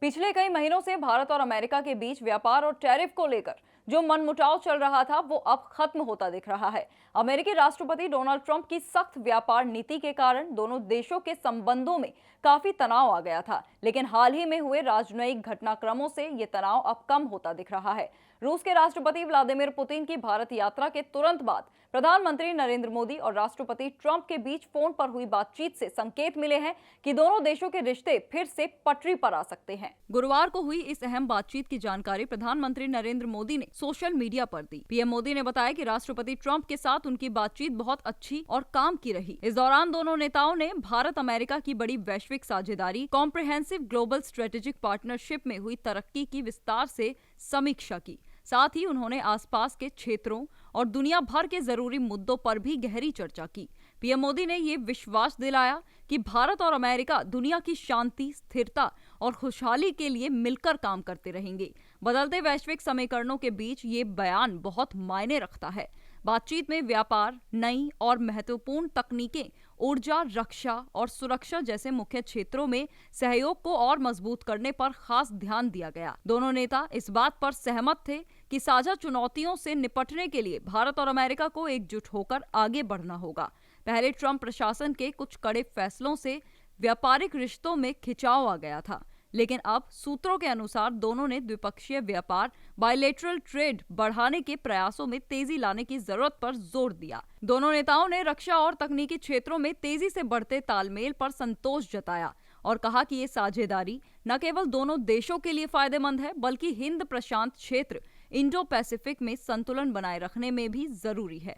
पिछले कई महीनों से भारत और अमेरिका के बीच व्यापार और टैरिफ को लेकर जो मनमुटाव चल रहा था वो अब खत्म होता दिख रहा है। अमेरिकी राष्ट्रपति डोनाल्ड ट्रंप की सख्त व्यापार नीति के कारण दोनों देशों के संबंधों में काफी तनाव आ गया था, लेकिन हाल ही में हुए राजनयिक घटनाक्रमों से ये तनाव अब कम होता दिख रहा है। रूस के राष्ट्रपति व्लादिमीर पुतिन की भारत यात्रा के तुरंत बाद प्रधानमंत्री नरेंद्र मोदी और राष्ट्रपति ट्रंप के बीच फोन पर हुई बातचीत से संकेत मिले हैं कि दोनों देशों के रिश्ते फिर से पटरी पर आ सकते हैं। गुरुवार को हुई इस अहम बातचीत की जानकारी प्रधानमंत्री नरेंद्र मोदी ने सोशल मीडिया पर दी। पीएम मोदी ने बताया कि राष्ट्रपति ट्रंप के साथ उनकी बातचीत बहुत अच्छी और काम की रही। इस दौरान दोनों नेताओं ने भारत अमेरिका की बड़ी वैश्विक साझेदारी कॉम्प्रिहेंसिव ग्लोबल स्ट्रेटेजिक पार्टनरशिप में हुई तरक्की की विस्तार से समीक्षा की। साथ ही उन्होंने आसपास के क्षेत्रों और दुनिया भर के जरूरी मुद्दों पर भी गहरी चर्चा की। पीएम मोदी ने ये विश्वास दिलाया कि भारत और अमेरिका दुनिया की शांति, स्थिरता और खुशहाली के लिए मिलकर काम करते रहेंगे। बदलते वैश्विक समीकरणों के बीच ये बयान बहुत मायने रखता है। बातचीत में व्यापार, नई और महत्वपूर्ण तकनीकें, ऊर्जा, रक्षा और सुरक्षा जैसे मुख्य क्षेत्रों में सहयोग को और मजबूत करने पर खास ध्यान दिया गया। दोनों नेता इस बात पर सहमत थे कि साझा चुनौतियों से निपटने के लिए भारत और अमेरिका को एकजुट होकर आगे बढ़ना होगा। पहले ट्रंप प्रशासन के कुछ कड़े फैसलों से व्यापारिक रिश्तों में खिंचाव आ गया था, लेकिन अब सूत्रों के अनुसार दोनों ने द्विपक्षीय व्यापार, बायलैटरल ट्रेड बढ़ाने के प्रयासों में तेजी लाने की जरूरत पर जोर दिया। दोनों नेताओं ने रक्षा और तकनीकी क्षेत्रों में तेजी से बढ़ते तालमेल पर संतोष जताया और कहा कि ये साझेदारी न केवल दोनों देशों के लिए फायदेमंद है, बल्कि हिंद प्रशांत क्षेत्र, इंडो पैसिफिक में संतुलन बनाए रखने में भी जरूरी है।